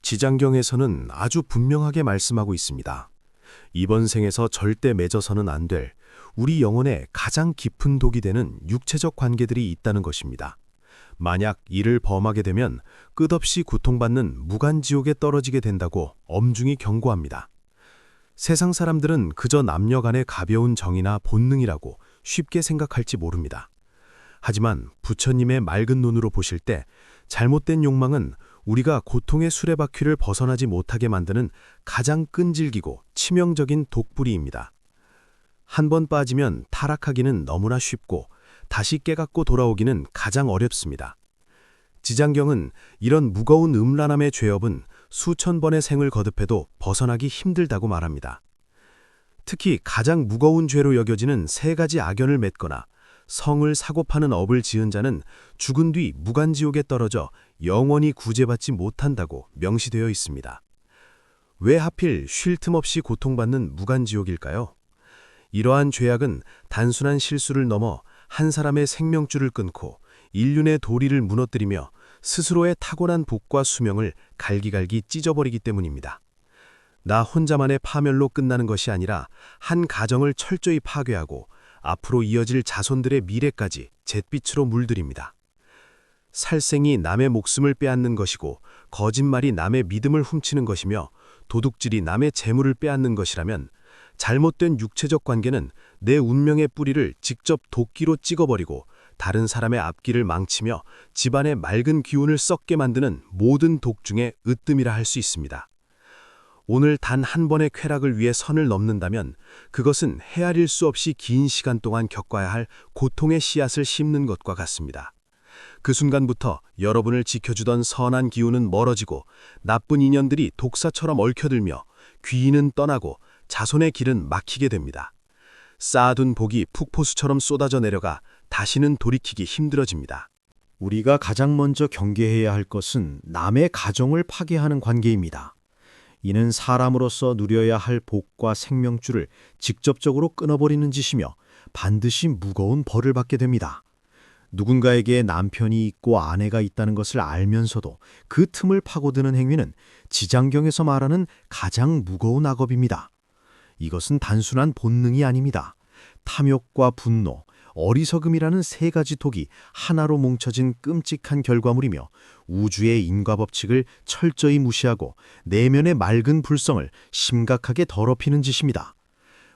지장경에서는 아주 분명하게 말씀하고 있습니다. 이번 생에서 절대 맺어서는 안 될 우리 영혼에 가장 깊은 독이 되는 육체적 관계들이 있다는 것입니다. 만약 이를 범하게 되면 끝없이 고통받는 무간지옥에 떨어지게 된다고 엄중히 경고합니다. 세상 사람들은 그저 남녀 간의 가벼운 정이나 본능이라고 쉽게 생각할지 모릅니다. 하지만 부처님의 맑은 눈으로 보실 때 잘못된 욕망은 우리가 고통의 수레바퀴를 벗어나지 못하게 만드는 가장 끈질기고 치명적인 독불이입니다. 한 번 빠지면 타락하기는 너무나 쉽고 다시 깨닫고 돌아오기는 가장 어렵습니다. 지장경은 이런 무거운 음란함의 죄업은 수천 번의 생을 거듭해도 벗어나기 힘들다고 말합니다. 특히 가장 무거운 죄로 여겨지는 세 가지 악연을 맺거나 성을 사고 파는 업을 지은 자는 죽은 뒤 무간지옥에 떨어져 영원히 구제받지 못한다고 명시되어 있습니다. 왜 하필 쉴 틈 없이 고통받는 무간지옥일까요? 이러한 죄악은 단순한 실수를 넘어 한 사람의 생명줄을 끊고 인륜의 도리를 무너뜨리며 스스로의 타고난 복과 수명을 갈기갈기 찢어버리기 때문입니다. 나 혼자만의 파멸로 끝나는 것이 아니라 한 가정을 철저히 파괴하고 앞으로 이어질 자손들의 미래까지 잿빛으로 물들입니다. 살생이 남의 목숨을 빼앗는 것이고 거짓말이 남의 믿음을 훔치는 것이며 도둑질이 남의 재물을 빼앗는 것이라면 잘못된 육체적 관계는 내 운명의 뿌리를 직접 도끼로 찍어버리고 다른 사람의 앞길을 망치며 집안의 맑은 기운을 썩게 만드는 모든 독 중에 으뜸이라 할 수 있습니다. 오늘 단 한 번의 쾌락을 위해 선을 넘는다면 그것은 헤아릴 수 없이 긴 시간 동안 겪어야 할 고통의 씨앗을 심는 것과 같습니다. 그 순간부터 여러분을 지켜주던 선한 기운은 멀어지고 나쁜 인연들이 독사처럼 얽혀들며 귀인은 떠나고 자손의 길은 막히게 됩니다. 쌓아둔 복이 폭포수처럼 쏟아져 내려가 다시는 돌이키기 힘들어집니다. 우리가 가장 먼저 경계해야 할 것은 남의 가정을 파괴하는 관계입니다. 이는 사람으로서 누려야 할 복과 생명줄을 직접적으로 끊어버리는 짓이며 반드시 무거운 벌을 받게 됩니다. 누군가에게 남편이 있고 아내가 있다는 것을 알면서도 그 틈을 파고드는 행위는 지장경에서 말하는 가장 무거운 악업입니다. 이것은 단순한 본능이 아닙니다. 탐욕과 분노, 어리석음이라는 세 가지 독이 하나로 뭉쳐진 끔찍한 결과물이며 우주의 인과법칙을 철저히 무시하고 내면의 맑은 불성을 심각하게 더럽히는 짓입니다.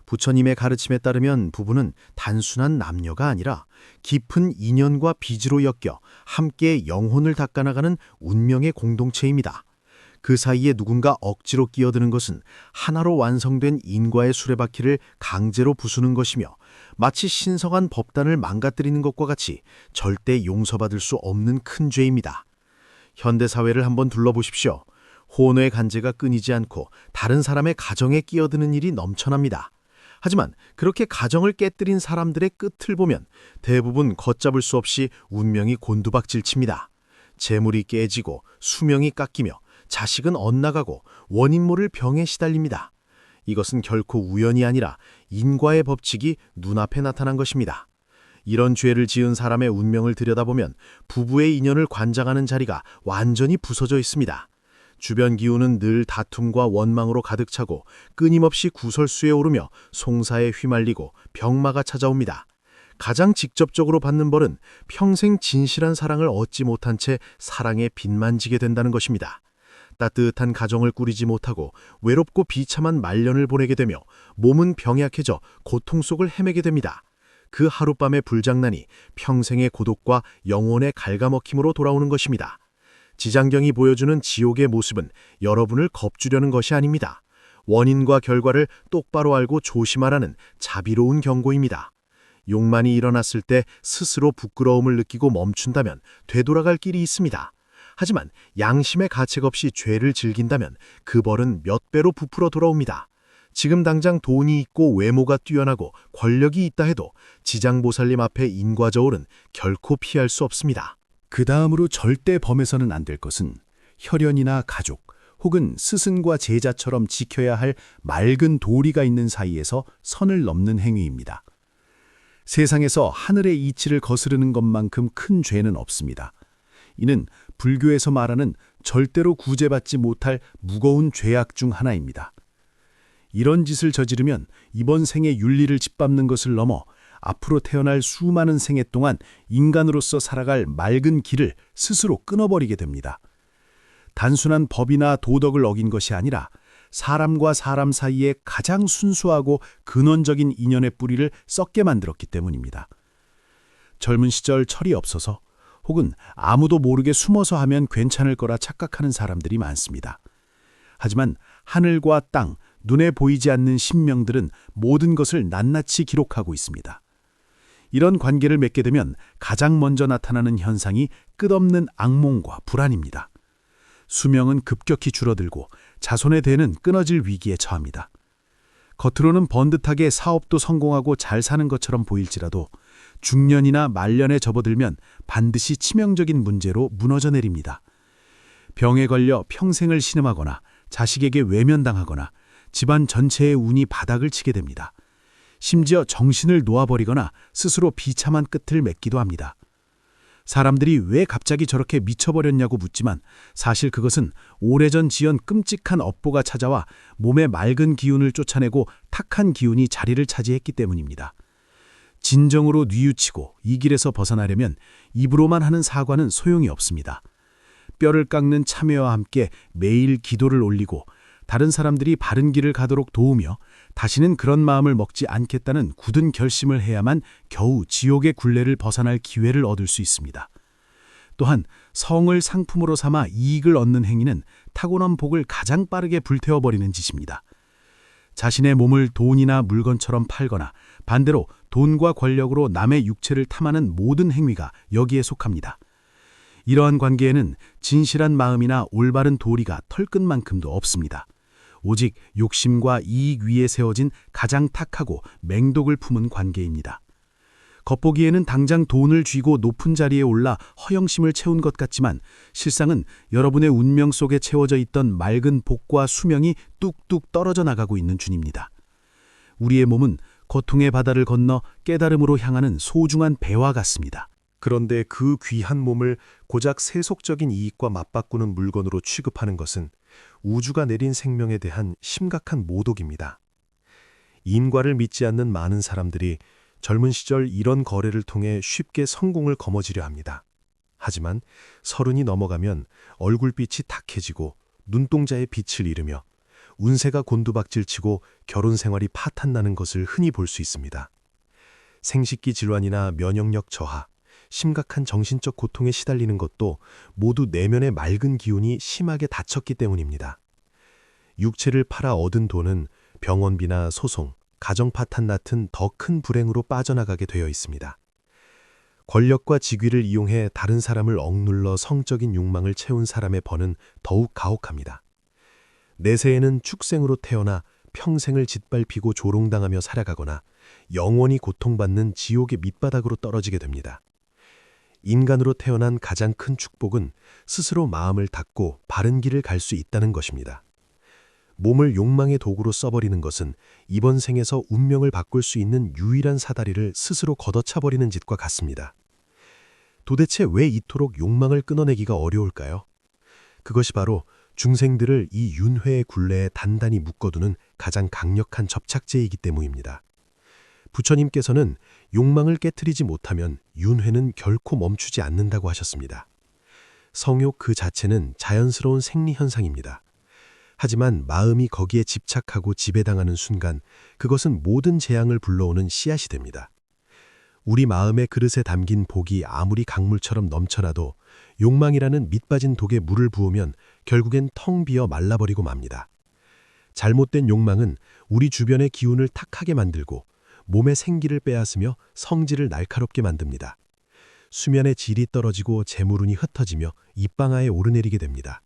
부처님의 가르침에 따르면 부부는 단순한 남녀가 아니라 깊은 인연과 빚으로 엮여 함께 영혼을 닦아나가는 운명의 공동체입니다. 그 사이에 누군가 억지로 끼어드는 것은 하나로 완성된 인과의 수레바퀴를 강제로 부수는 것이며 마치 신성한 법단을 망가뜨리는 것과 같이 절대 용서받을 수 없는 큰 죄입니다. 현대사회를 한번 둘러보십시오. 혼외 간제가 끊이지 않고 다른 사람의 가정에 끼어드는 일이 넘쳐납니다. 하지만 그렇게 가정을 깨뜨린 사람들의 끝을 보면 대부분 걷잡을 수 없이 운명이 곤두박질칩니다. 재물이 깨지고 수명이 깎이며 자식은 엇나가고 원인 모를 병에 시달립니다. 이것은 결코 우연이 아니라 인과의 법칙이 눈앞에 나타난 것입니다. 이런 죄를 지은 사람의 운명을 들여다보면 부부의 인연을 관장하는 자리가 완전히 부서져 있습니다. 주변 기운은 늘 다툼과 원망으로 가득 차고 끊임없이 구설수에 오르며 송사에 휘말리고 병마가 찾아옵니다. 가장 직접적으로 받는 벌은 평생 진실한 사랑을 얻지 못한 채 사랑에 빚만 지게 된다는 것입니다. 따뜻한 가정을 꾸리지 못하고 외롭고 비참한 말년을 보내게 되며 몸은 병약해져 고통 속을 헤매게 됩니다. 그 하룻밤의 불장난이 평생의 고독과 영혼의 갉아먹힘으로 돌아오는 것입니다. 지장경이 보여주는 지옥의 모습은 여러분을 겁주려는 것이 아닙니다. 원인과 결과를 똑바로 알고 조심하라는 자비로운 경고입니다. 욕만이 일어났을 때 스스로 부끄러움을 느끼고 멈춘다면 되돌아갈 길이 있습니다. 하지만 양심의 가책 없이 죄를 즐긴다면 그 벌은 몇 배로 부풀어 돌아옵니다. 지금 당장 돈이 있고 외모가 뛰어나고 권력이 있다 해도 지장보살님 앞에 인과저울은 결코 피할 수 없습니다. 그 다음으로 절대 범해서는 안 될 것은 혈연이나 가족 혹은 스승과 제자처럼 지켜야 할 맑은 도리가 있는 사이에서 선을 넘는 행위입니다. 세상에서 하늘의 이치를 거스르는 것만큼 큰 죄는 없습니다. 이는 불교에서 말하는 절대로 구제받지 못할 무거운 죄악 중 하나입니다. 이런 짓을 저지르면 이번 생의 윤리를 짓밟는 것을 넘어 앞으로 태어날 수많은 생애 동안 인간으로서 살아갈 맑은 길을 스스로 끊어버리게 됩니다. 단순한 법이나 도덕을 어긴 것이 아니라 사람과 사람 사이에 가장 순수하고 근원적인 인연의 뿌리를 썩게 만들었기 때문입니다. 젊은 시절 철이 없어서 혹은 아무도 모르게 숨어서 하면 괜찮을 거라 착각하는 사람들이 많습니다. 하지만 하늘과 땅, 눈에 보이지 않는 신명들은 모든 것을 낱낱이 기록하고 있습니다. 이런 관계를 맺게 되면 가장 먼저 나타나는 현상이 끝없는 악몽과 불안입니다. 수명은 급격히 줄어들고 자손의 대는 끊어질 위기에 처합니다. 겉으로는 번듯하게 사업도 성공하고 잘 사는 것처럼 보일지라도 중년이나 말년에 접어들면 반드시 치명적인 문제로 무너져 내립니다. 병에 걸려 평생을 신음하거나 자식에게 외면당하거나 집안 전체의 운이 바닥을 치게 됩니다. 심지어 정신을 놓아버리거나 스스로 비참한 끝을 맺기도 합니다. 사람들이 왜 갑자기 저렇게 미쳐버렸냐고 묻지만 사실 그것은 오래전 지은 끔찍한 업보가 찾아와 몸의 맑은 기운을 쫓아내고 탁한 기운이 자리를 차지했기 때문입니다. 진정으로 뉘우치고 이 길에서 벗어나려면 입으로만 하는 사과는 소용이 없습니다. 뼈를 깎는 참회와 함께 매일 기도를 올리고 다른 사람들이 바른 길을 가도록 도우며 다시는 그런 마음을 먹지 않겠다는 굳은 결심을 해야만 겨우 지옥의 굴레를 벗어날 기회를 얻을 수 있습니다. 또한 성을 상품으로 삼아 이익을 얻는 행위는 타고난 복을 가장 빠르게 불태워버리는 짓입니다. 자신의 몸을 돈이나 물건처럼 팔거나 반대로 돈과 권력으로 남의 육체를 탐하는 모든 행위가 여기에 속합니다. 이러한 관계에는 진실한 마음이나 올바른 도리가 털끝만큼도 없습니다. 오직 욕심과 이익 위에 세워진 가장 탁하고 맹독을 품은 관계입니다. 겉보기에는 당장 돈을 쥐고 높은 자리에 올라 허영심을 채운 것 같지만 실상은 여러분의 운명 속에 채워져 있던 맑은 복과 수명이 뚝뚝 떨어져 나가고 있는 중입니다. 우리의 몸은 고통의 바다를 건너 깨달음으로 향하는 소중한 배와 같습니다. 그런데 그 귀한 몸을 고작 세속적인 이익과 맞바꾸는 물건으로 취급하는 것은 우주가 내린 생명에 대한 심각한 모독입니다. 인과를 믿지 않는 많은 사람들이 젊은 시절 이런 거래를 통해 쉽게 성공을 거머쥐려 합니다. 하지만 30이 넘어가면 얼굴빛이 탁해지고 눈동자에 빛을 잃으며 운세가 곤두박질치고 결혼 생활이 파탄나는 것을 흔히 볼 수 있습니다. 생식기 질환이나 면역력 저하, 심각한 정신적 고통에 시달리는 것도 모두 내면의 맑은 기운이 심하게 닫혔기 때문입니다. 육체를 팔아 얻은 돈은 병원비나 소송, 가정 파탄 같은 더 큰 불행으로 빠져나가게 되어 있습니다. 권력과 직위를 이용해 다른 사람을 억눌러 성적인 욕망을 채운 사람의 벌은 더욱 가혹합니다. 내세에는 축생으로 태어나 평생을 짓밟히고 조롱당하며 살아가거나 영원히 고통받는 지옥의 밑바닥으로 떨어지게 됩니다. 인간으로 태어난 가장 큰 축복은 스스로 마음을 닫고 바른 길을 갈 수 있다는 것입니다. 몸을 욕망의 도구로 써버리는 것은 이번 생에서 운명을 바꿀 수 있는 유일한 사다리를 스스로 걷어차버리는 짓과 같습니다. 도대체 왜 이토록 욕망을 끊어내기가 어려울까요? 그것이 바로 중생들을 이 윤회의 굴레에 단단히 묶어두는 가장 강력한 접착제이기 때문입니다. 부처님께서는 욕망을 깨트리지 못하면 윤회는 결코 멈추지 않는다고 하셨습니다. 성욕 그 자체는 자연스러운 생리현상입니다. 하지만 마음이 거기에 집착하고 지배당하는 순간 그것은 모든 재앙을 불러오는 씨앗이 됩니다. 우리 마음의 그릇에 담긴 복이 아무리 강물처럼 넘쳐나도 욕망이라는 밑빠진 독에 물을 부으면 결국엔 텅 비어 말라버리고 맙니다. 잘못된 욕망은 우리 주변의 기운을 탁하게 만들고 몸의 생기를 빼앗으며 성질을 날카롭게 만듭니다. 수면의 질이 떨어지고 재물운이 흩어지며 입방아에 오르내리게 됩니다.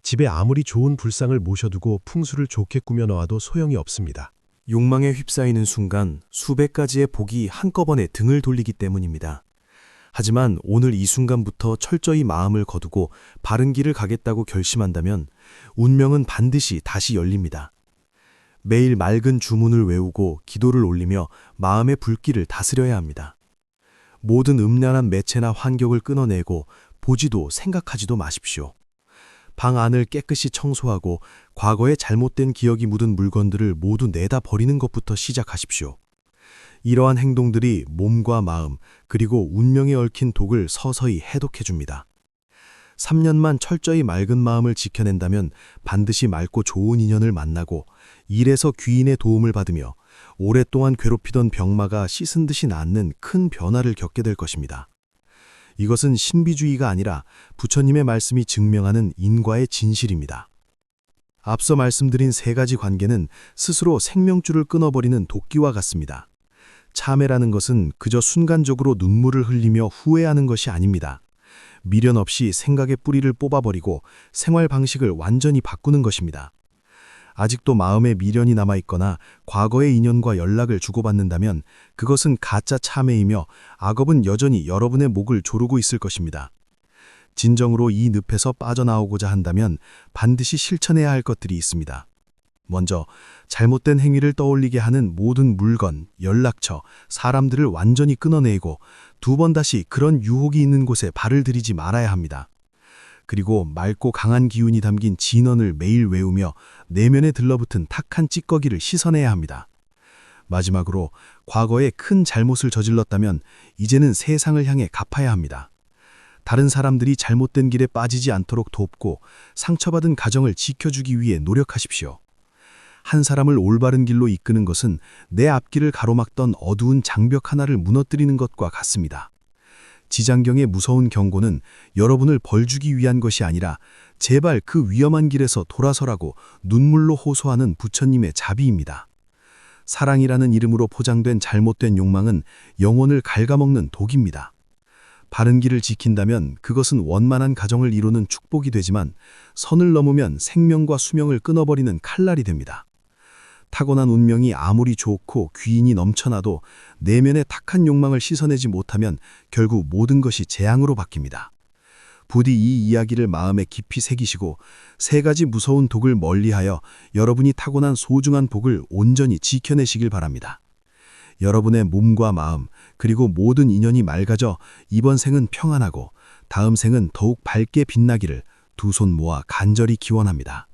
집에 아무리 좋은 불상을 모셔두고 풍수를 좋게 꾸며 놓아도 소용이 없습니다. 욕망에 휩싸이는 순간 수백 가지의 복이 한꺼번에 등을 돌리기 때문입니다. 하지만 오늘 이 순간부터 철저히 마음을 거두고 바른 길을 가겠다고 결심한다면 운명은 반드시 다시 열립니다. 매일 맑은 주문을 외우고 기도를 올리며 마음의 불길을 다스려야 합니다. 모든 음란한 매체나 환경을 끊어내고 보지도 생각하지도 마십시오. 방 안을 깨끗이 청소하고 과거의 잘못된 기억이 묻은 물건들을 모두 내다 버리는 것부터 시작하십시오. 이러한 행동들이 몸과 마음 그리고 운명에 얽힌 독을 서서히 해독해 줍니다. 3년만 철저히 맑은 마음을 지켜낸다면 반드시 맑고 좋은 인연을 만나고 일에서 귀인의 도움을 받으며 오랫동안 괴롭히던 병마가 씻은 듯이 낫는 큰 변화를 겪게 될 것입니다. 이것은 신비주의가 아니라 부처님의 말씀이 증명하는 인과의 진실입니다. 앞서 말씀드린 세 가지 관계는 스스로 생명줄을 끊어버리는 도끼와 같습니다. 참회라는 것은 그저 순간적으로 눈물을 흘리며 후회하는 것이 아닙니다. 미련 없이 생각의 뿌리를 뽑아버리고 생활 방식을 완전히 바꾸는 것입니다. 아직도 마음에 미련이 남아있거나 과거의 인연과 연락을 주고받는다면 그것은 가짜 참회이며 악업은 여전히 여러분의 목을 조르고 있을 것입니다. 진정으로 이 늪에서 빠져나오고자 한다면 반드시 실천해야 할 것들이 있습니다. 먼저 잘못된 행위를 떠올리게 하는 모든 물건, 연락처, 사람들을 완전히 끊어내고 두 번 다시 그런 유혹이 있는 곳에 발을 들이지 말아야 합니다. 그리고 맑고 강한 기운이 담긴 진언을 매일 외우며 내면에 들러붙은 탁한 찌꺼기를 씻어내야 합니다. 마지막으로 과거에 큰 잘못을 저질렀다면 이제는 세상을 향해 갚아야 합니다. 다른 사람들이 잘못된 길에 빠지지 않도록 돕고 상처받은 가정을 지켜주기 위해 노력하십시오. 한 사람을 올바른 길로 이끄는 것은 내 앞길을 가로막던 어두운 장벽 하나를 무너뜨리는 것과 같습니다. 지장경의 무서운 경고는 여러분을 벌주기 위한 것이 아니라 제발 그 위험한 길에서 돌아서라고 눈물로 호소하는 부처님의 자비입니다. 사랑이라는 이름으로 포장된 잘못된 욕망은 영혼을 갉아먹는 독입니다. 바른 길을 지킨다면 그것은 원만한 가정을 이루는 축복이 되지만 선을 넘으면 생명과 수명을 끊어버리는 칼날이 됩니다. 타고난 운명이 아무리 좋고 귀인이 넘쳐나도 내면의 탁한 욕망을 씻어내지 못하면 결국 모든 것이 재앙으로 바뀝니다. 부디 이 이야기를 마음에 깊이 새기시고 세 가지 무서운 독을 멀리하여 여러분이 타고난 소중한 복을 온전히 지켜내시길 바랍니다. 여러분의 몸과 마음 그리고 모든 인연이 맑아져 이번 생은 평안하고 다음 생은 더욱 밝게 빛나기를 두 손 모아 간절히 기원합니다.